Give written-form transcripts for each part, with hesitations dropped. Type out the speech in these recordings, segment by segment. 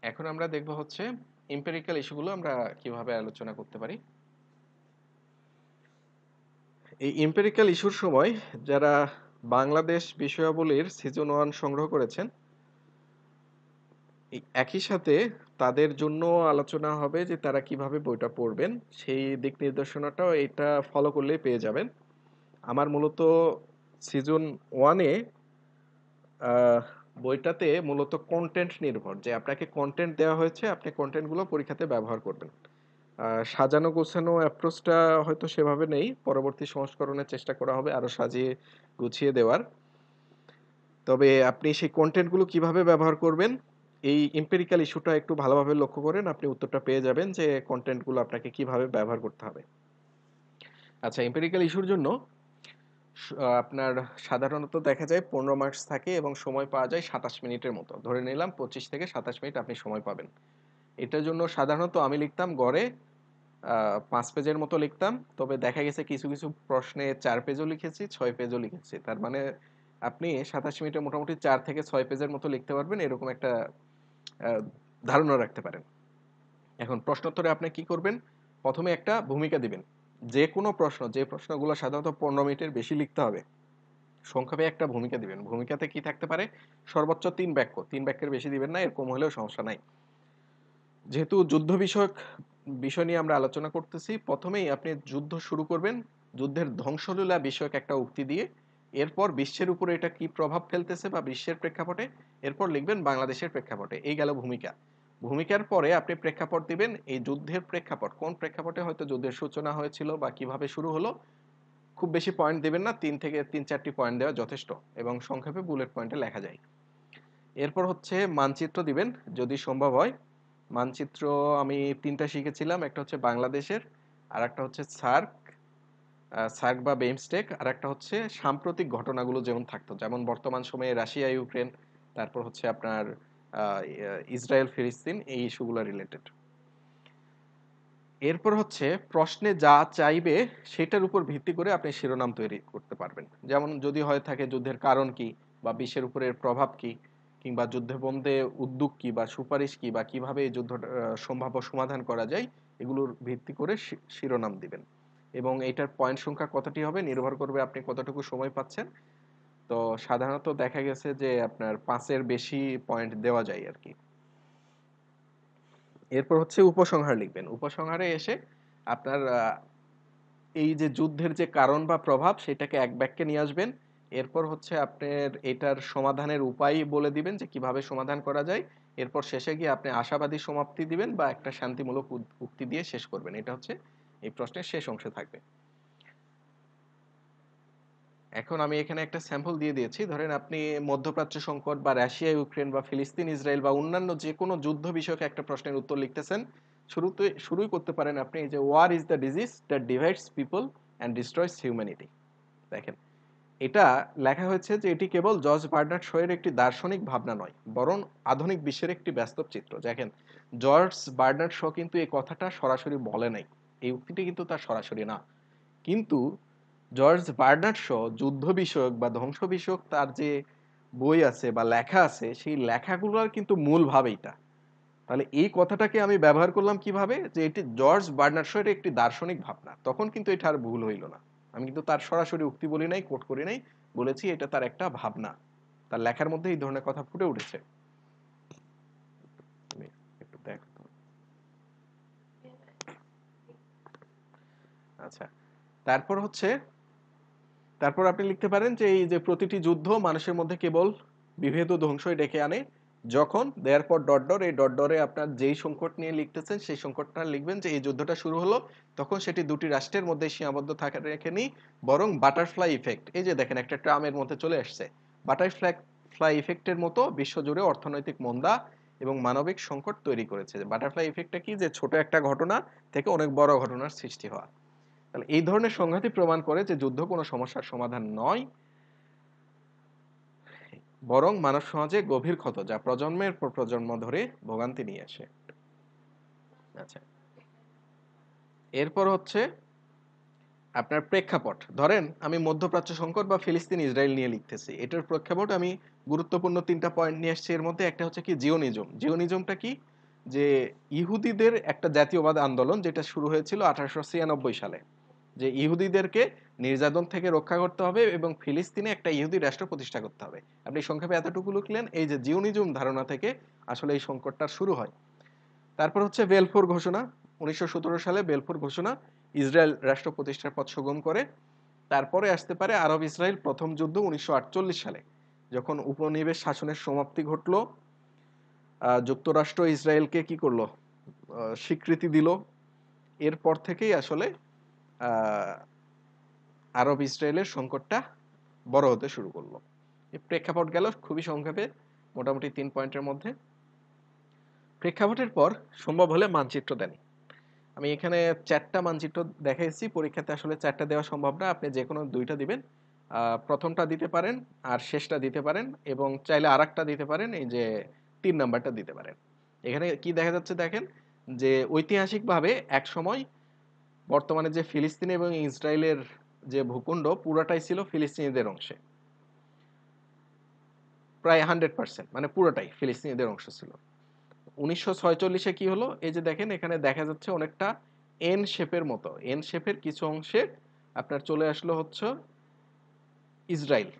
এখন আমরা দেখব হচ্ছে এম্পিরিক্যাল ইস্যুগুলো আমরা কিভাবে আলোচনা করতে পারি। এই এম্পিরিক্যাল ইস্যুর সময় যারা বাংলাদেশ বিষয়াবলীর সিজন 1 সংগ্রহ করেছেন, এই একই সাথে তাদের জন্য আলোচনা হবে যে তারা কিভাবে বইটা পড়বেন। সেই দিক নির্দেশনাটাও এটা ফলো করলেই পেয়ে যাবেন। আমার মূলত সিজন 1 এ আহ বইটাতে মূলত কনটেন্ট নির্ভর, যে আপনাকে কনটেন্ট দেওয়া হয়েছে, আপনি কনটেন্টগুলো পরীক্ষাতে ব্যবহার করবেন। সাজানো গোছানো অ্যাপ্রোচটা হয়তো সেভাবে নেই। পরবর্তী সংস্করণে চেষ্টা করা হবে আরো সাজিয়ে গুছিয়ে দেওয়ার। তবে আপনি সেই কনটেন্টগুলো কিভাবে ব্যবহার করবেন, এই এম্পিরিক্যাল ইস্যুটা একটু ভালোভাবে লক্ষ্য করেন, আপনি উত্তরটা পেয়ে যাবেন যে কনটেন্টগুলো আপনাকে কিভাবে ব্যবহার করতে হবে। আচ্ছা, এম্পিরিক্যাল ইস্যুর জন্য আপনার সাধারণত দেখা যায় 15 মার্কস থাকে এবং সময় পাওয়া যায় 27 মিনিটের মতো। ধরে নিলাম 25 থেকে 27 মিনিট আপনি সময় পাবেন। এটার জন্য সাধারণত আমি লিখতাম গড়ে 5 পেজের মতো লিখতাম। তবে দেখা গেছে কিছু, কিছু প্রশ্নে 4 পেজও লিখেছি, 6 পেজও লিখেছি। তার মানে আপনি 27 মিনিটে মোটামুটি 4 থেকে 6 পেজের মতো লিখতে পারবেন, এরকম একটা আ ধারণা রাখতে পারেন। এখন প্রশ্নোত্তরে আপনি কি করবেন? ১ম এ একটা ভূমিকা দিবেন। যেকোনো প্রশ্ন, যে প্রশ্নগুলো সাধারণত 15 মিনিটের বেশি লিখতে হবে, সংক্ষেপে একটা ভূমিকা দিবেন। ভূমিকাতে কি থাকতে পারে? সর্বোচ্চ ৩ বাক্য। ৩ বাক্যের বেশি দিবেন না, এর কম হলেও সমস্যা নাই। যেহেতু যুদ্ধ বিষয়ক বিষয় নিয়ে আমরা আলোচনা করতেছি, ১ম এই আপনি যুদ্ধ শুরু করবেন যুদ্ধের ধ্বংসলীলা বিষয়ক একটা উক্তি দিয়ে। এরপর বিশ্বের উপরে এটা কি প্রভাব ফেলতেছে বা বিশ্বের প্রেক্ষাপটে, এরপর লিখবেন বাংলাদেশের প্রেক্ষাপটে। এই গেল ভূমিকা। ভূমিকার পরে আপনি প্রেক্ষাপট দিবেন, এই যুদ্ধের প্রেক্ষাপট, কোন প্রেক্ষাপটে হয়তো যুদ্ধের সূচনা হয়েছিল বা কিভাবে শুরু হলো। খুব বেশি পয়েন্ট দিবেন না, ৩ থেকে ৩-৪টি পয়েন্ট দেওয়া যথেষ্ট এবং সংক্ষেপে বুলেট পয়েন্টে লেখা যায়। এরপর হচ্ছে মানচিত্র দিবেন যদি সম্ভব হয়। মানচিত্র আমি ৩টা শিখেছিলাম। একটা হচ্ছে বাংলাদেশের, আরেকটা হচ্ছে সার্ক, সার্ক বা বিমস্টেক, আরেকটা হচ্ছে সাম্প্রতিক ঘটনাগুলো যেমন থাকতো। যেমন বর্তমান সময়ে রাশিয়া ইউক্রেন, তারপর হচ্ছে আপনার ইসরায়েল ফিলিস্তিন, এই ইস্যুগুলো রিলেটেড। এরপর হচ্ছে প্রশ্নে যা চাইবে সেটার উপর ভিত্তি করে আপনি শিরোনাম তৈরি করতে পারবেন। যেমন যদি হয়ে থাকে যুদ্ধের কারণ কি বা বিশ্বের উপর এর প্রভাব কি, কিংবা যুদ্ধ বন্ধে উদ্যোগ কি বা সুপারিশ কি বা কিভাবে এই যুদ্ধ সম্ভাব্য সমাধান করা যায়, এগুলোর ভিত্তি করে শিরোনাম দিবেন। এবং এটার পয়েন্ট সংখ্যা কতটি হবে নির্ভর করবে আপনি কতটুকু সময় পাচ্ছেন। তো সাধারণত দেখা গেছে যে আপনার 5-এর বেশি পয়েন্ট দেওয়া যায় আর কি। এরপর হচ্ছে উপসংহার লিখবেন। উপসংহারে এসে আপনার এই যে যুদ্ধের যে কারণ বা প্রভাব সেটাকে এক বাক্যে নিয়ে আসবেন। এরপর হচ্ছে আপনার এটার সমাধানের উপায় বলে দিবেন যে কিভাবে সমাধান করা যায়। এরপর শেষে গিয়ে আপনি আশাবাদী সমাপ্তি দিবেন বা একটা শান্তিমূলক উক্তি দিয়ে শেষ করবেন। এটা হচ্ছে এই প্রশ্নের শেষ অংশে থাকবে। এখন আমি এখানে একটা স্যাম্পল দিয়ে দিয়েছি। ধরেন আপনি মধ্যপ্রাচ্য সংকট বা রাশিয়া ইউক্রেন বা ফিলিস্তিন ইসরায়েল বা অন্যান্য যে কোনো যুদ্ধ বিষয়ক একটা প্রশ্নের উত্তর লিখতেছেন। শুরুই করতে পারেন আপনি এই যে war is the disease that divides people and destroys humanity. দেখেন, এটা লেখা হয়েছে যে এটি কেবল জর্জ বার্নার্ড শো এর একটি দার্শনিক ভাবনা নয়, বরং আধুনিক বিশ্বের একটি বাস্তব চিত্র। দেখেন, জর্জ বার্নার্ড শো কিন্তু এই কথাটা সরাসরি বলে নাই, এই উক্তিটি কিন্তু তার সরাসরি না। কিন্তু জর্জ বার্নার্ড শ যুদ্ধ বিষয়ক বা ধ্বংস বিষয়ক তার যে বই আছে বা লেখা আছে, সেই লেখাগুলোর কিন্তু মূল ভাব এইটা। তাহলে এই কথাটাকে আমি ব্যবহার করলাম কিভাবে, যে এটি জর্জ বার্নার্ড শ এর একটি দার্শনিক ভাবনা, তখন কিন্তু এটা আর ভুল হইল না। আমি কিন্তু তার সরাসরি উক্তি বলি নাই, কোট করি নাই, বলেছি এটা তার একটা ভাবনা। তার লেখার মধ্যে এই ধরনের কথা ফুটে উঠেছে। তুমি একটু দেখো তো। আচ্ছা, তারপর হচ্ছে তারপর আপনি লিখতে পারেন যে এই যে প্রতিটি যুদ্ধ মানুষের মধ্যে কেবল বিভেদ ও ধ্বংসই ডেকে আনে। যখন দেয়ার পর ডট ডট, এই ডট ডটে আপনার যেই সংকট নিয়ে লিখতেছেন সেই সংকটটা লিখবেন যে এই যুদ্ধটা শুরু হলো তখন সেটি দুটি রাষ্ট্রের মধ্যে সীমাবদ্ধ থাকা রেখেনি, বরং বাটারফ্লাই ইফেক্ট, এই যে দেখেন একটা ট্রামের মধ্যে চলে আসছে, বাটারফ্লাই ফ্লাই ইফেক্টের মতো বিশ্বজুড়ে অর্থনৈতিক মন্দা এবং মানবিক সংকট তৈরি করেছে। বাটারফ্লাই ইফেক্টটা কি, যে ছোট একটা ঘটনা থেকে অনেক বড় ঘটনার সৃষ্টি হওয়া। তাহলে এই ধরনের সংঘাতই প্রমাণ করে যে যুদ্ধ কোনো সমস্যার সমাধান নয়, বরং মানব সমাজে গভীর ক্ষত যা প্রজন্মের পর প্রজন্ম ধরে ভোগান্তি নিয়ে আসে। আচ্ছা, এরপর হচ্ছে আপনার প্রেক্ষাপট ধরেন আমি মধ্যপ্রাচ্য সংকট বা ফিলিস্তিন ইসরায়েল নিয়ে লিখতেছি, এটার প্রেক্ষাপট আমি গুরুত্বপূর্ণ ৩টা পয়েন্ট নিয়ে আসছি। এর মধ্যে একটা হচ্ছে কি জিওনিজম। জিওনিজমটা কি? যে ইহুদিদের একটা জাতীয়বাদ আন্দোলন যেটা শুরু হয়েছিল ১৮৯৬ সালে, যে ইহুদিদেরকে নির্যাতন থেকে রক্ষা করতে হবে এবং ফিলিস্তিনে একটা ইহুদি রাষ্ট্র প্রতিষ্ঠা করতে হবে। আপনি সংক্ষেপে এতটুকু লিখলেন। এই যে জিওনিজম ধারণা থেকে আসলে এই সংকটটা শুরু হয়। তারপর হচ্ছে বেলফোর ঘোষণা। ১৯১৭ সালে বেলফোর ঘোষণা ইসরায়েল রাষ্ট্র প্রতিষ্ঠার পথ সুগম করে। তারপরে আসতে পারে আরব ইসরায়েল প্রথম যুদ্ধ ১৯৪৮ সালে, যখন উপনিবেশ শাসনের সমাপ্তি ঘটল। যুক্তরাষ্ট্র ইসরায়েলকে কি করলো? স্বীকৃতি দিল। এরপর থেকেই আসলে আহ, আরব ইসরায়েলের সংকটটা বড় হতে শুরু করলো। এই প্রেক্ষাপট গেল খুবই সংক্ষেপে, মোটামুটি ৩ পয়েন্টের মধ্যে। প্রেক্ষাপটের পর সম্ভব হলে মানচিত্র দেন। আমি এখানে ৪টা মানচিত্র দেখাইছি। পরীক্ষাতে আসলে ৪টা দেওয়া সম্ভব না, আপনি যে কোনো 2টা দিবেন। প্রথমটা দিতে পারেন আর শেষটা দিতে পারেন, এবং চাইলে আরেকটা দিতে পারেন, এই যে ৩ নাম্বারটা দিতে পারেন। এখানে কি দেখা যাচ্ছে দেখেন, যে ঐতিহাসিকভাবে এক সময় বর্তমানে যে ফিলিস্তিন এবং ইসরায়েলের যে ভূখণ্ড পুরোটাই ছিল ফিলিস্তিনিদের অংশে, প্রায় 100%, মানে পুরোটাই ফিলিস্তিনিদের অংশ ছিল। ১৯৪৬-এ কি হলো? এই যে দেখেন এখানে দেখা যাচ্ছে অনেকটা এন শেপের মতো, এন শেপের কিছু অংশে আপনার চলে আসলো হচ্ছে ইসরায়েল,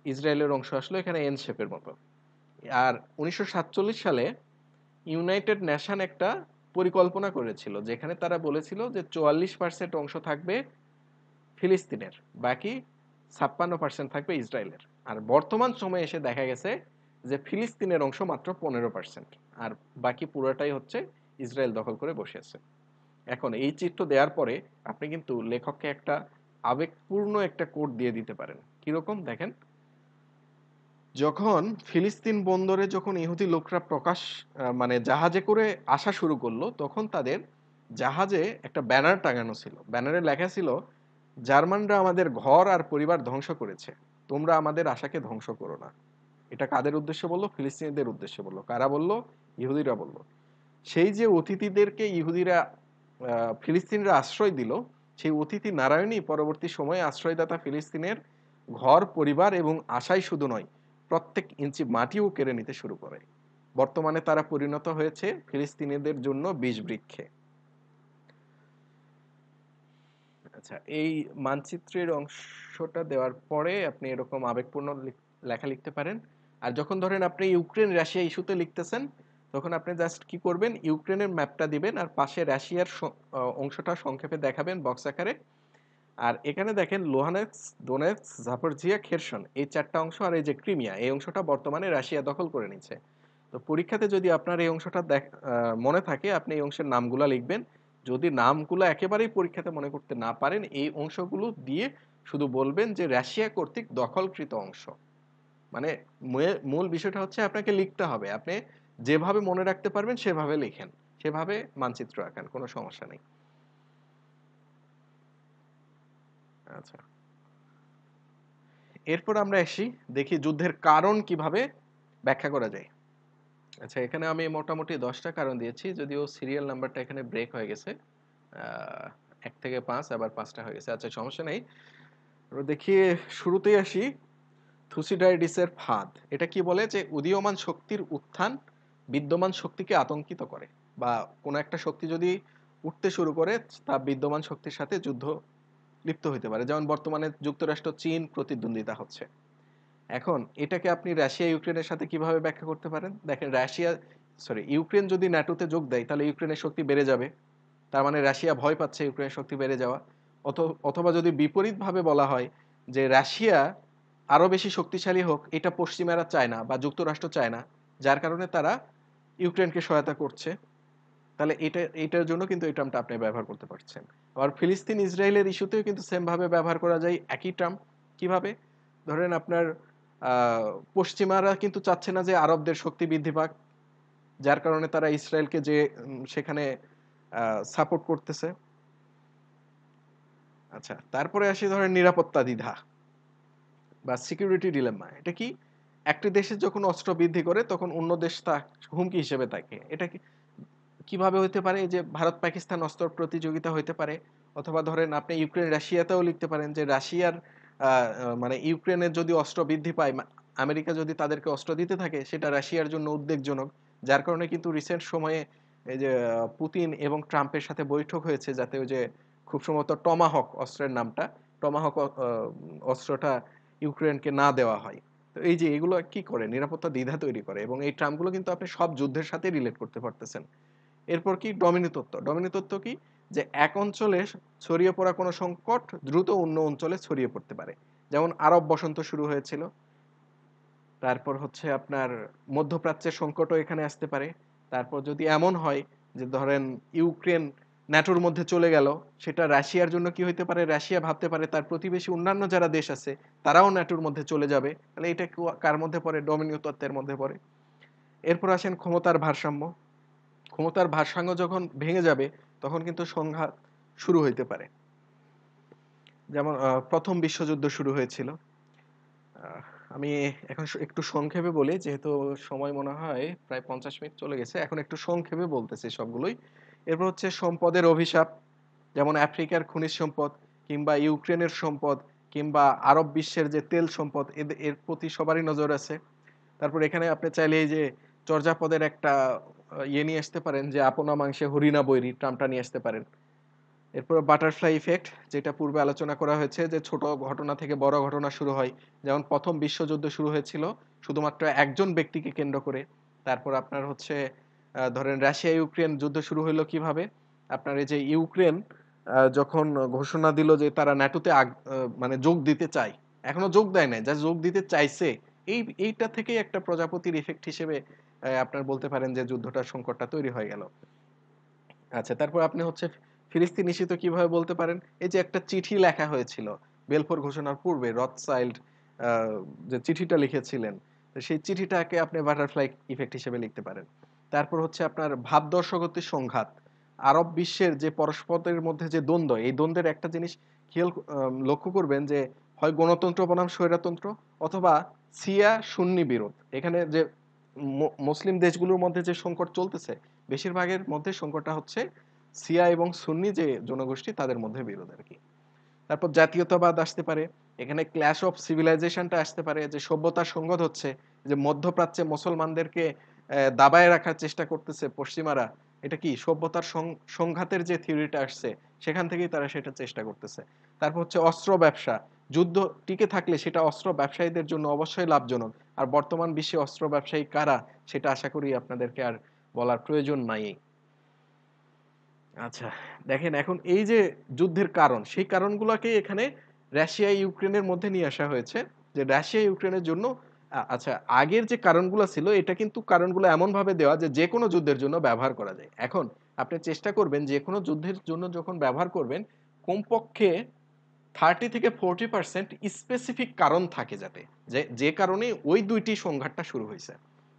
ইসরায়েলের অংশ আসলো এখানে এন শেপের মতো। আর ১৯৪৭ সালে ইউনাইটেড নেশন একটা পরিকল্পনা করেছিল, যেখানে তারা বলেছিল যে ৪৪% অংশ থাকবে ফিলিস্তিনের, বাকি ৫৬% থাকবে ইসরায়েলের। আর বর্তমান সময়ে এসে দেখা গেছে যে ফিলিস্তিনের অংশ মাত্র ১৫%, আর বাকি পুরোটাই হচ্ছে ইসরায়েল দখল করে বসে আছে। এখন এই চিত্র দেওয়ার পরে আপনি কিন্তু লেখককে একটা আবেগপূর্ণ একটা কোট দিয়ে দিতে পারেন। কিরকম দেখেন, যখন ফিলিস্তিন বন্দরে যখন ইহুদি লোকরা মানে জাহাজে করে আসা শুরু করলো, তখন তাদের জাহাজে একটা ব্যানার টাঙানো ছিল। ব্যানারে লেখা ছিল, জার্মানরা আমাদের ঘর আর পরিবার ধ্বংস করেছে, তোমরা আমাদের আশাকে ধ্বংস করো না। এটা কাদের উদ্দেশ্যে বললো? ফিলিস্তিনিদের উদ্দেশ্যে বললো। কারা বললো? ইহুদিরা বললো। সেই যে অতিথিদেরকে ইহুদিরা ফিলিস্তিনরা আশ্রয় দিল, সেই অতিথি নারায়ণই পরবর্তী সময়ে আশ্রয়দাতা ফিলিস্তিনের ঘর পরিবার এবং আশাই শুধু নয়, প্রত্যেক ইঞ্চি মাটিও কেড়ে নিতে শুরু করে। বর্তমানে তারা পরিণত হয়েছে ফিলিস্তিনিদের জন্য বিষবৃক্ষে। আচ্ছা, এই মানচিত্রের অংশটা দেওয়ার পরে আপনি এরকম আবেগপূর্ণ লেখা লিখতে পারেন। আর যখন ধরেন আপনি ইউক্রেন রাশিয়া ইস্যুতে লিখতেছেন, তখন আপনি জাস্ট কি করবেন, ইউক্রেনের ম্যাপটা দিবেন আর পাশে রাশিয়ার অংশটা সংক্ষেপে দেখাবেন বক্স আকারে। আর এখানে দেখেন লোহানেক্স, দোনেৎস্ক, জাপোরিজিয়া, খেরসন, এই 4টা অংশ, আর এই যে ক্রিমিয়া, এই অংশটা বর্তমানে রাশিয়া দখল করে নিচ্ছে। তো পরীক্ষাতে যদি আপনার এই অংশটা মনে থাকে, আপনি এই অংশের নামগুলা লিখবেন। যদি নামগুলো একেবারেই পরীক্ষাতে মনে করতে না পারেন, এই অংশগুলো দিয়ে শুধু বলবেন যে রাশিয়া কর্তৃক দখলকৃত অংশ। মানে মূল বিষয়টা হচ্ছে আপনাকে লিখতে হবে, আপনি যেভাবে মনে রাখতে পারবেন সেভাবে লিখেন, সেভাবে মানচিত্র আঁকান, কোনো সমস্যা নেই। আচ্ছা, এরপর আমরা আসি, দেখি যুদ্ধের কারণ কিভাবে ব্যাখ্যা করা যায়। আচ্ছা, এখানে আমি মোটামুটি 10টা কারণ দিয়েছি, যদিও সিরিয়াল নাম্বারটা এখানে ব্রেক হয়ে গেছে। ১ থেকে ৫, আবার ৫টা হয়ে গেছে। আচ্ছা, সমস্যা নেই। আমরা দেখি, শুরুতেই আসি থুসিডাইডিসের ফাঁদ। এটা কি বলে? যে উদীয়মান শক্তির উত্থান বিদ্যমান শক্তিকে আতঙ্কিত করে, বা কোনো একটা শক্তি যদি উঠতে শুরু করে, তা বিদ্যমান শক্তির সাথে যুদ্ধ লিপ্ত হইতে পারে। যেমন বর্তমানে যুক্তরাষ্ট্র চীন প্রতিদ্বন্দ্বিতা হচ্ছে। এখন এটাকে আপনি রাশিয়া ইউক্রেনের সাথে কিভাবে ব্যাখ্যা করতে পারেন? দেখেন, ইউক্রেন যদি ন্যাটোতে যোগ দেয়, তাহলে ইউক্রেনের শক্তি বেড়ে যাবে। তার মানে রাশিয়া ভয় পাচ্ছে ইউক্রেনের শক্তি বেড়ে যাওয়া। অথবা যদি বিপরীতভাবে বলা হয় যে রাশিয়া আরো বেশি শক্তিশালী হোক, এটা পশ্চিমারা চায় না বা যুক্তরাষ্ট্র চায় না, যার কারণে তারা ইউক্রেনকে সহায়তা করছে, তাহলে এটার জন্য কিন্তু এই টার্মটা আপনি ব্যবহার করতে পারছেন। আবার ফিলিস্তিন ইসরায়েলের ইস্যুতেও কিন্তু সেম ভাবে ব্যবহার করা যায় একই টার্ম। কিভাবে? ধরেন আপনার আহ, পশ্চিমারা কিন্তু চাচ্ছে না যে আরবদের শক্তি বৃদ্ধি পাক, যার কারণে তারা ইসরায়েলকে যে সেখানে সাপোর্ট করতেছে। আচ্ছা, তারপরে আসি ধরেন নিরাপত্তা দ্বিধা বা সিকিউরিটি ডিলেমা। এটা কি? একটি দেশে যখন অস্ত্র বৃদ্ধি করে, তখন অন্য দেশ তা হুমকি হিসেবে থাকে। এটা কি কিভাবে হইতে পারে? এই যে ভারত পাকিস্তান অস্ত্র প্রতিযোগিতা হইতে পারে, অথবা ধরেন আপনি ইউক্রেন রাশিয়াতেও লিখতে পারেন যে রাশিয়ার মানে ইউক্রেনের যদি অস্ত্র বৃদ্ধি পায়, আমেরিকা যদি তাদেরকে অস্ত্র দিতে থাকে, সেটা রাশিয়ার জন্য উদ্বেগজনক। যার কারণে কিন্তু রিসেন্ট সময়ে এই যে পুতিন এবং ট্রাম্পের সাথে বৈঠক হয়েছে, যাতে ওই যে খুব সম্ভবত টমাহক অস্ত্রের নামটা, টমাহক অস্ত্রটা ইউক্রেনকে না দেওয়া হয়। তো এই যে এগুলো কি করে, নিরাপত্তা দ্বিধা তৈরি করে, এবং এই ট্রাম্পগুলো কিন্তু আপনি সব যুদ্ধের সাথে রিলেট করতে পারতেছেন। এরপর কি ডমিনি তত্ত্ব? ডমিনি তত্ত্ব কি? যে এক অঞ্চলে ছড়িয়ে পড়া কোনো সংকট দ্রুত অন্য অঞ্চলে ছড়িয়ে পড়তে পারে। যেমন আরব বসন্ত শুরু হয়েছিল। তারপর হচ্ছে আপনার মধ্যপ্রাচ্যের সংকটও এখানে আসতে পারে। তারপর যদি এমন হয় যে ধরেন ইউক্রেন ন্যাটোর মধ্যে চলে গেল, সেটা রাশিয়ার জন্য কি হইতে পারে? রাশিয়া ভাবতে পারে তার প্রতিবেশী অন্যান্য যারা দেশ আছে তারাও ন্যাটোর মধ্যে চলে যাবে। তাহলে এটা কার মধ্যে পড়ে? ডমিনীয় তত্ত্বের মধ্যে পড়ে। এরপর আসেন ক্ষমতার ভারসাম্য। ক্ষমতার ভারসাম্য যখন ভেঙে যাবে, তখন কিন্তু সংঘাত শুরু হইতে পারে। যেমন প্রথম বিশ্বযুদ্ধ শুরু হয়েছিল। আহ, আমি এখন একটু সংক্ষেপে বলি, যেহেতু সময় মনে হয় প্রায় 50 মিনিট চলে গেছে, এখন একটু সংক্ষেপে বলতেছি সবগুলোই। এরপর হচ্ছে সম্পদের অভিশাপ, যেমন আফ্রিকার খনিজ সম্পদ, কিংবা ইউক্রেনের সম্পদ, কিংবা আরব বিশ্বের যে তেল সম্পদ, এর প্রতি সবারই নজর আছে। তারপর এখানে আপনি চাইলে এই যে চর্যাপদের একটা ইয়ে নিয়ে আসতে পারেন, যে আপনা মাংসে হরিণা বৈরী, ট্রামটা নিয়ে আসতে পারেন। এরপর বাটারফ্লাই ইফেক্ট, যেটা পূর্বে আলোচনা করা হয়েছে, যে ছোট ঘটনা থেকে বড় ঘটনা শুরু হয়। যেমন প্রথম বিশ্বযুদ্ধ শুরু হয়েছিল শুধুমাত্র একজন ব্যক্তিকে কেন্দ্র করে। তারপর আপনার হচ্ছে ধরেন রাশিয়া ইউক্রেন যুদ্ধ শুরু হলো কিভাবে? আপনার এই যে ইউক্রেন যখন ঘোষণা দিল যে তারা ন্যাটোতে মানে যোগ দিতে চায়, এখনো যোগ দেয় নাই, যা যোগ দিতে চাইছে, এইটা থেকেই একটা প্রজাপতির ইফেক্ট হিসেবে আপনার বলতে পারেন যে যুদ্ধটার সংকটটা তৈরি হয়ে গেল। আচ্ছা, তারপর আপনি হচ্ছে ফিলিস্তিন নিষিদ্ধ কিভাবে বলতে পারেন? এই যে একটা চিঠি লেখা হয়েছিল বেলফোর ঘোষণার পূর্বে, রথচাইল্ড যে চিঠিটা লিখেছিলেন, তো সেই চিঠিটাকে আপনি বাটারফ্লাই ইফেক্ট হিসেবে লিখতে পারেন। তারপর হচ্ছে আপনার ভাবদর্শগতির সংঘাত, আরব বিশ্বের যে পরস্পরের মধ্যে যে দ্বন্দ্ব, এই দ্বন্দ্বের একটা জিনিস খেয়াল লক্ষ্য করবেন, যে হয় গণতন্ত্র বনাম স্বৈরতন্ত্র, অথবা শিয়া সুন্নি বিরোধ। এখানে যে মুসলিম দেশগুলোর মধ্যে যে সংকট চলতেছে, বেশিরভাগের মধ্যে সংকটটা হচ্ছে শিয়া এবং সুন্নি যে জনগোষ্ঠী, তাদের মধ্যে বিরোধ আর কি। তারপর জাতীয়তাবাদ আসতে পারে। এখানে ক্ল্যাশ অফ সিভিলাইজেশনটা আসতে পারে, যে সভ্যতার সংঘাত হচ্ছে, যে মধ্যপ্রাচ্যে মুসলমানদেরকে দাবায় রাখার চেষ্টা করতেছে পশ্চিমারা। এটা কি সভ্যতার সংঘাতের যে থিওরিটা আসছে, সেখান থেকেই তারা সেটা চেষ্টা করতেছে। তারপর হচ্ছে অস্ত্র ব্যবসা। যুদ্ধ টিকে থাকলে সেটা অস্ত্র ব্যবসায়ীদের জন্য অবশ্যই লাভজনক। আর বর্তমান বিশ্বে অস্ত্র ব্যবসায়ী কারা, সেটা আশা করি আপনাদেরকে আর বলার প্রয়োজন নাই। আচ্ছা, দেখেন এখন এই যে যুদ্ধের কারণ, সেই কারণগুলোকে এখানে রাশিয়া ইউক্রেনের মধ্যে নিয়ে আসা হয়েছে, যে রাশিয়া ইউক্রেনের জন্য আচ্ছা, আগের যে কারণগুলো ছিল, এটা কিন্তু কারণগুলো এমন ভাবে দেওয়া যে যে কোনো যুদ্ধের জন্য ব্যবহার করা যায়। এখন আপনি চেষ্টা করবেন যে কোনো যুদ্ধের জন্য যখন ব্যবহার করবেন, কমপক্ষে 30 থেকে 40% স্পেসিফিক কারণ থাকে, যাতে যে যে কারণে ওই দুইটি সংঘাতটা শুরু হয়েছে।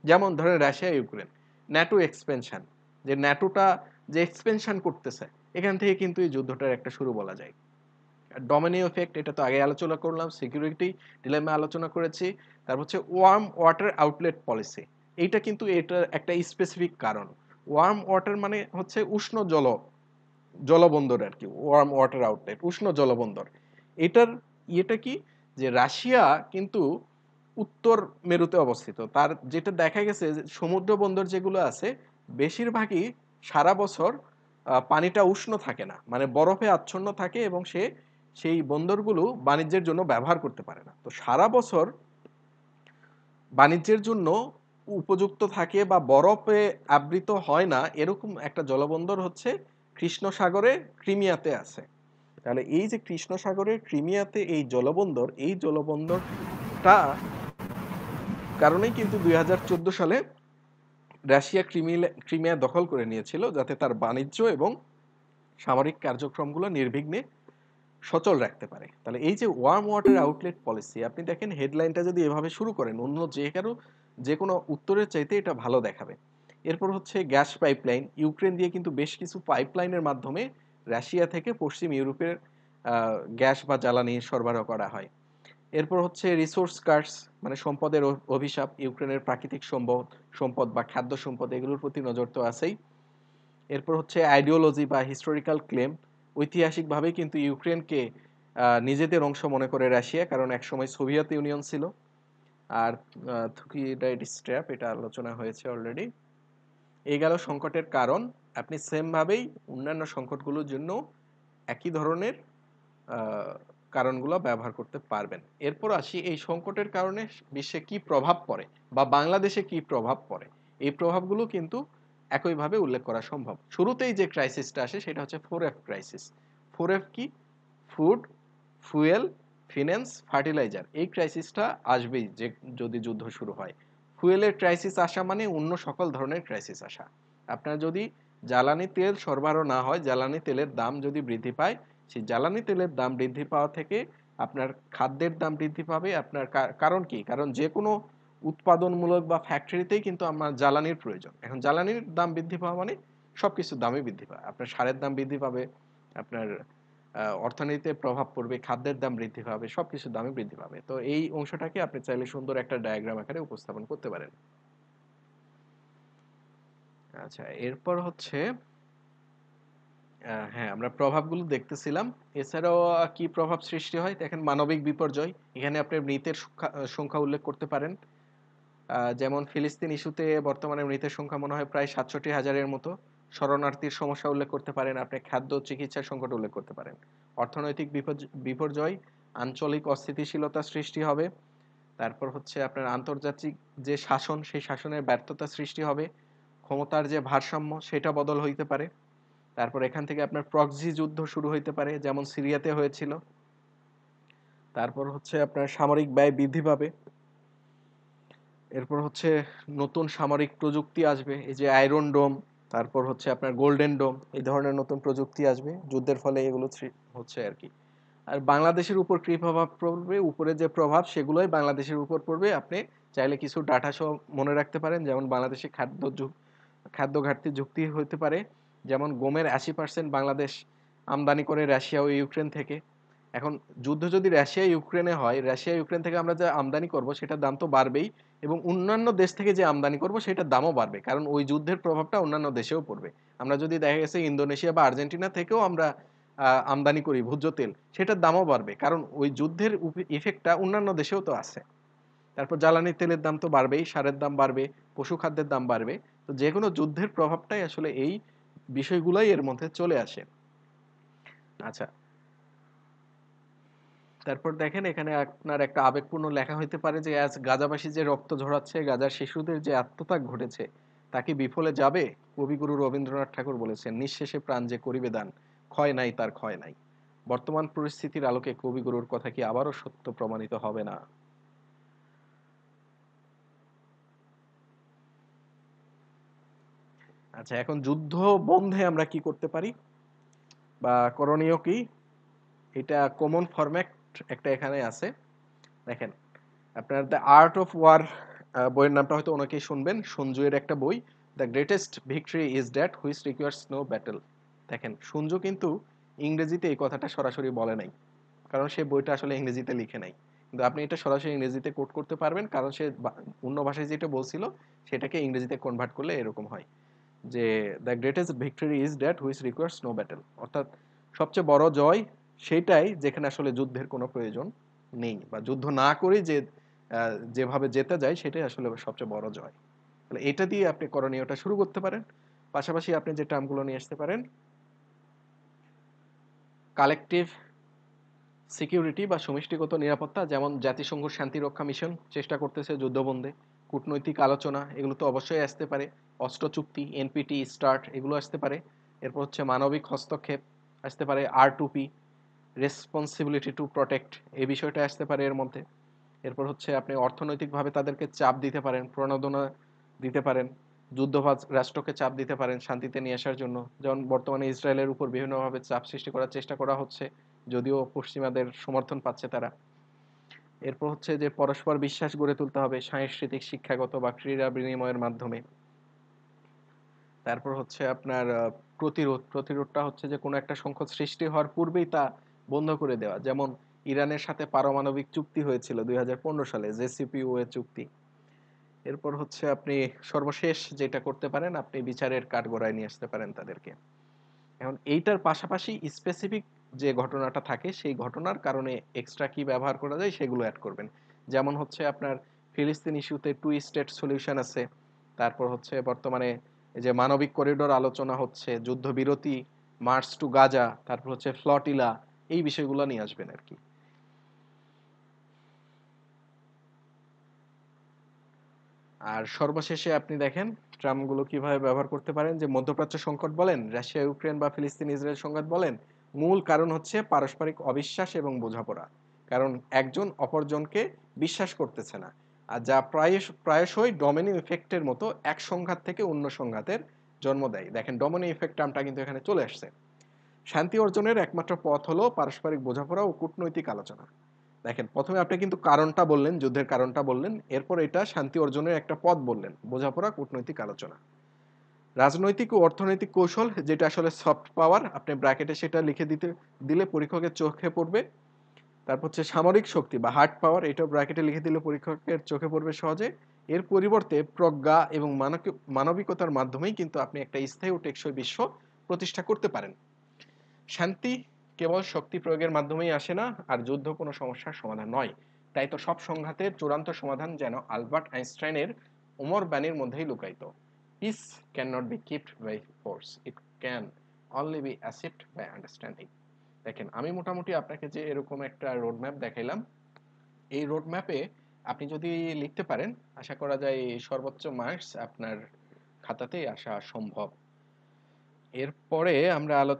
যেমন ধরেন রাশিয়া ইউক্রেন, ন্যাটো এক্সপেনশন, যে ন্যাটোটা যে এক্সপেনশন করতেছে, এখান থেকে কিন্তু এই যুদ্ধটার একটা শুরু বলা যায়। ডমিনো এফেক্ট, এটা তো আগে আলোচনা করলাম, সিকিউরিটি ডিলেমা আলোচনা করেছি। তারপর হচ্ছে ওয়ার্ম ওয়াটার আউটলেট পলিসি, এইটা কিন্তু এটার একটা স্পেসিফিক কারণ। ওয়ার্ম ওয়াটার মানে হচ্ছে উষ্ণ জলবন্দর আর কি, ওয়ার্ম ওয়াটার আউটলেট, উষ্ণ জলবন্দর। এটার ইয়েটা কি, যে রাশিয়া কিন্তু উত্তর মেরুতে অবস্থিত, তার যেটা দেখা গেছে যে সমুদ্র বন্দর যেগুলো আছে, বেশিরভাগই সারা বছর পানিটা উষ্ণ থাকে না, মানে বরফে আচ্ছন্ন থাকে, এবং সেই বন্দরগুলো বাণিজ্যের জন্য ব্যবহার করতে পারে না। তো সারা বছর বাণিজ্যের জন্য উপযুক্ত থাকে বা বরফে আবৃত হয় না, এরকম একটা জলবন্দর হচ্ছে কৃষ্ণ সাগরে ক্রিমিয়াতে আছে। তাহলে এই যে কৃষ্ণ সাগরের ক্রিমিয়াতে এই জলবন্দরটা কারণেই কিন্তু 2014 সালে রাশিয়া ক্রিমিয়া দখল করে নিয়েছিল, যাতে তার বাণিজ্য এবং সামরিক কার্যক্রমগুলো নির্বিঘ্নে সচল রাখতে পারে। তাহলে এই যে ওয়ার্ম ওয়াটার আউটলেট পলিসি, আপনি দেখেন হেডলাইনটা যদি এভাবে শুরু করেন, অন্য যে কোনো উত্তরের চাইতে এটা ভালো দেখাবে। এরপর হচ্ছে গ্যাস পাইপলাইন, ইউক্রেন দিয়ে কিন্তু বেশ কিছু পাইপলাইনের মাধ্যমে রাশিয়া থেকে পশ্চিম ইউরোপের গ্যাস বা জ্বালানি সরবরাহ করা হয়। এরপর হচ্ছে রিসোর্স কার্স, মানে সম্পদের অভিশাপ, ইউক্রেনের প্রাকৃতিক সম্পদ বা খাদ্য সম্পদ, এগুলোর প্রতি নজর তো আছেই। এরপর হচ্ছে আইডিওলজি বা হিস্টোরিক্যাল ক্লেম। ঐতিহাসিকভাবেই কিন্তু ইউক্রেনকে নিজেদের অংশ মনে করে রাশিয়া, কারণ একসময় সোভিয়েত ইউনিয়ন ছিল। আর থুকিডাইড স্ট্র্যাপ, এটা আলোচনা হয়েছে অলরেডি। এই গেল সংকটের কারণ। আপনি সেমভাবেই অন্যান্য সংকটগুলোর জন্য একই ধরনের কারণগুলো ব্যবহার করতে পারবেন। এরপর আসি এই সংকটের কারণে বিশ্বে কি প্রভাব পড়ে বা বাংলাদেশে কি প্রভাব পড়ে। এই প্রভাবগুলো কিন্তু একইভাবে উল্লেখ করা সম্ভব। শুরুতেই যে ক্রাইসিসটা আসে সেটা হচ্ছে 4F ক্রাইসিস। 4F কি? Food, fuel, finance, fertiliser. এই ক্রাইসিসটা আসবেই যে যদি যুদ্ধ শুরু হয়। ফুয়েলের ক্রাইসিস আসা মানে অন্য সকল ধরনের ক্রাইসিস আসা। আপনার যদি জ্বালানি তেল সরবরাহ না হয়, জ্বালানি তেলের দাম যদি বৃদ্ধি পায়, সেই জ্বালানি তেলের দাম বৃদ্ধি পাওয়া থেকে আপনার খাদ্যের দাম বৃদ্ধি পাবে। আপনার কারণ কি? কারণ যে কোনো উৎপাদনমূলক বা ফ্যাক্টরিতেই কিন্তু আমার জ্বালানির প্রয়োজন। এখন জ্বালানির দাম বৃদ্ধি পাওয়া মানে সবকিছুর দামই বৃদ্ধি পায়। আপনার সারের দাম বৃদ্ধি পাবে, আপনার অর্থনীতিতে প্রভাব পড়বে, খাদ্যের দাম বৃদ্ধি পাবে, সবকিছুর দামই বৃদ্ধি পাবে। তো এই অংশটাকে আপনি চাইলে সুন্দর একটা ডায়াগ্রাম আকারে উপস্থাপন করতে পারেন। আচ্ছা, এরপর হচ্ছে হ্যাঁ, আমরা প্রভাবগুলো দেখতেছিলাম। এছাড়াও কি প্রভাব সৃষ্টি হয় দেখেন, মানবিক বিপর্যয়। এখানে আপনি মৃতের সংখ্যা উল্লেখ করতে পারেন। যেমন ফিলিস্তিন ইস্যুতে বর্তমানে মৃতের সংখ্যা মনে হয় প্রায় ৬৭,০০০-এর মতো। শরণার্থীর সমস্যা উল্লেখ করতে পারেন আপনি, খাদ্য চিকিৎসার সংকট উল্লেখ করতে পারেন। অর্থনৈতিক বিপর্যয়, আঞ্চলিক অস্থিতিশীলতা সৃষ্টি হবে। তারপর হচ্ছে আপনার আন্তর্জাতিক যে শাসন, সেই শাসনের ব্যর্থতা সৃষ্টি হবে। ক্ষমতার যে ভারসাম্য, সেটা বদল হইতে পারে। তারপর এখান থেকে আপনার প্রক্সি যুদ্ধ শুরু হইতে পারে, যেমন সিরিয়াতে হয়েছিল। তারপর হচ্ছে আপনার সামরিক ব্যয় বৃদ্ধি পাবে। এরপর হচ্ছে নতুন সামরিক প্রযুক্তি আসবে, এই যে আয়রন ডোম, তারপর হচ্ছে আপনার গোল্ডেন ডোম, এই ধরনের নতুন প্রযুক্তি আসবে যুদ্ধের ফলে, এগুলো হচ্ছে আর কি। আর বাংলাদেশের উপর কি প্রভাব পড়বে? উপরে যে প্রভাব সেগুলোই বাংলাদেশের উপর পড়বে। আপনি চাইলে কিছু ডাটা সহ মনে রাখতে পারেন, যেমন বাংলাদেশে খাদ্য ঘাটতি যুক্তি হতে পারে। যেমন গমের 80% বাংলাদেশ আমদানি করে রাশিয়া ও ইউক্রেন থেকে। এখন যুদ্ধ যদি রাশিয়া ইউক্রেনে হয়, রাশিয়া ইউক্রেন থেকে আমরা যা আমদানি করব সেটার দাম তো বাড়বেই, এবং অন্যান্য দেশ থেকে যে আমদানি করব সেটার দামও বাড়বে, কারণ ওই যুদ্ধের প্রভাবটা অন্যান্য দেশেও পড়বে। আমরা যদি দেখা গেছে ইন্দোনেশিয়া বা আর্জেন্টিনা থেকেও আমরা আমদানি করি ভোজ্য তেল, সেটার দামও বাড়বে, কারণ ওই যুদ্ধের ইফেক্টটা অন্যান্য দেশেও তো আছে। তারপর জ্বালানি তেলের দাম তো বাড়বেই, সারের দাম বাড়বে, পশু খাদ্যের দাম বাড়বে। তো যে কোনো যুদ্ধের প্রভাবটাই আসলে এই বিষয়গুলোই এর মধ্যে চলে আসে। আচ্ছা, তারপর দেখেন এখানে আপনার একটা আবেগপূর্ণ লেখা হইতে পারে যে, আজ গাজাবাসী যে রক্ত ঝরাচ্ছে, গাজার শিশুদের যে আত্মত্যাগ ঘটেছে, তা কি বিফলে যাবে? কবিগুরু রবীন্দ্রনাথ ঠাকুর বলেছেন, নিঃশেষে প্রাণ যে করিবে দান, ক্ষয় নাই তার ক্ষয় নাই। বর্তমান পরিস্থিতির আলোকে কবিগুরুর কথা কি আবারও সত্য প্রমাণিত হবে না? আচ্ছা, এখন যুদ্ধ বন্ধে আমরা কি করতে পারি বা করণীয় কি? এটা কমন ফরম্যাট একটা এখানে আছে। দেখেন, আপনার দ্য আর্ট অফ ওয়ার বইয়ের নামটা হয়তো অনেকেই শুনবেন, সঞ্জুয়ের একটা বই। The greatest victory is that which requires no battle. দেখেন, সঞ্জু কিন্তু ইংরেজিতে এই কথাটা সরাসরি বলে নাই, কারণ সে বইটা আসলে ইংরেজিতে লিখে নাই। কিন্তু আপনি এটা সরাসরি ইংরেজিতে কোট করতে পারবেন, কারণ সে অন্য ভাষায় যেটা বলছিল সেটাকে ইংরেজিতে কনভার্ট করলে এরকম হয় যে, the greatest victory is that which requires no battle. অর্থাৎ সবচেয়ে বড় জয় সেইটাই যেখানে আসলে যুদ্ধের কোনো প্রয়োজন নেই, বা যুদ্ধ না করে যে যেভাবে যেতে যায় সেটাই আসলে সবচেয়ে বড় জয়। তাহলে এটা দিয়ে আপনি করণীয়টা শুরু করতে পারেন। পাশাপাশি আপনি যে টার্মগুলো নিয়ে আসতে পারেন, কালেকটিভ সিকিউরিটি বা সমষ্টিগত নিরাপত্তা, যেমন জাতিসংঘ শান্তিরক্ষা মিশন চেষ্টা করতেছে যুদ্ধবন্ধে। কূটনৈতিক আলোচনা, এগুলো তো অবশ্যই আসতে পারে। অস্ত্র চুক্তি, এনপিটি, স্টার্ট, এগুলো আসতে পারে। এরপর হচ্ছে মানবিক হস্তক্ষেপ আসতে পারে, R2P, রেসপন্সিবিলিটি টু প্রোটেক্ট, এই বিষয়টা আসতে পারে এর মধ্যে। এরপর হচ্ছে আপনি অর্থনৈতিকভাবে তাদেরকে চাপ দিতে পারেন, প্রণোদনা দিতে পারেন, যুদ্ধবাজ রাষ্ট্রকে চাপ দিতে পারেন শান্তিতে নিয়ে আসার জন্য। যেমন বর্তমানে ইসরায়েলের উপর বিভিন্নভাবে চাপ সৃষ্টি করার চেষ্টা করা হচ্ছে, যদিও পশ্চিমাদের সমর্থন পাচ্ছে তারা। এরপর হচ্ছে যে পরস্পর বিশ্বাস গড়ে তুলতে হবে সাংস্কৃতিক, শিক্ষাগত বা ক্রীড়া বিনিময়ের মাধ্যমে। তারপর হচ্ছে আপনার প্রতিরোধটা হচ্ছে যে কোনো একটা সংকট সৃষ্টি হওয়ার পূর্বেই তা বন্ধ করে দেওয়া। যেমন ইরানের সাথে পারমাণবিক চুক্তি হয়েছিল 2015 সালে, জেসিপিওএ চুক্তি। এরপর হচ্ছে আপনি সর্বশেষ যেটা করতে পারেন, আপনি বিচারের কাঠগড়ায় নিয়ে আসতে পারেন তাদেরকে। এখন এইটার পাশাপাশি স্পেসিফিক যে ঘটনাটা থাকে সেই ঘটনার কারণে এক্সট্রা কি ব্যবহার করা যায় সেগুলো অ্যাড করবেন। যেমন হচ্ছে আপনার ফিলিস্তিন ইস্যুতে 2 স্টেট সলিউশন আছে। তারপর হচ্ছে বর্তমানে এই যে মানবিক করিডোর আলোচনা হচ্ছে, যুদ্ধবিরতি, মার্চ টু গাজা, তারপর হচ্ছে ফ্লটিলা, এই বিষয়গুলো নিয়ে আসবেন আরকি। আর সর্বশেষে আপনি দেখেন ট্রামগুলো কিভাবে ব্যবহার করতে পারেন, যে মধ্যপ্রাচ্য সংকট বলেন, রাশিয়া ইউক্রেন বা ফিলিস্তিন ইসরায়েল সংঘাত বলেন, মূল কারণ হচ্ছে পারস্পরিক অবিশ্বাস এবং বোঝাপড়া। কারণ একজন অপরজনকে বিশ্বাস করতেছে না, আর যা প্রায়শই ডমিনো ইফেক্টের মতো এক সংঘাত থেকে অন্য সংঘাতের জন্ম দেয়। দেখেন ডমিনো ইফেক্ট টার্মটা কিন্তু এখানে চলে আসছে। শান্তি অর্জনের একমাত্র পথ হলো পারস্পরিক বোঝাপড়া ও কূটনৈতিক আলোচনা। দেখেন প্রথমে আপনি কিন্তু কারণটা বললেন, যুদ্ধের কারণটা বললেন, এরপর এটা শান্তি অর্জনের একটা পথ বললেন, বোঝাপড়া, কূটনৈতিক আলোচনা। রাজনৈতিক ও অর্থনৈতিক কৌশল, যেটা আসলে সফট পাওয়ার, আপনি ব্র্যাকেটে সেটা লিখে দিলে পরীক্ষকের চোখে পড়বে। তারপর হচ্ছে সামরিক শক্তি বা হার্ড পাওয়ার, এটাও ব্র্যাকেটে লিখে দিলে পরীক্ষকের চোখে পড়বে সহজে। এর পরিবর্তে প্রজ্ঞা এবং মানবিকতার মাধ্যমেই কিন্তু আপনি একটা স্থায়ী ও টেকসই বিশ্ব প্রতিষ্ঠা করতে পারেন। শান্তি কেবল শক্তি প্রয়োগের মাধ্যমেই আসে না, আর যুদ্ধ কোনো সমস্যার সমাধান নয়। তাই তো সব সংঘাতের চূড়ান্ত সমাধান যেন আলবার্ট আইনস্টাইনের ওমর বাণীর মধ্যেই লুকায়িত। Peace can not be kept by force, it can only be achieved by understanding. দেখেন আমি মোটামুটি আপনাকে যে এরকম একটা রোডম্যাপ দেখাইলাম, এই রোডম্যাপে আপনি যদি লিখতে পারেন, আশা করা যায় সর্বোচ্চ মার্কস আপনার খাতাতেই আসা সম্ভব। এরপরে আমরা আলোচনা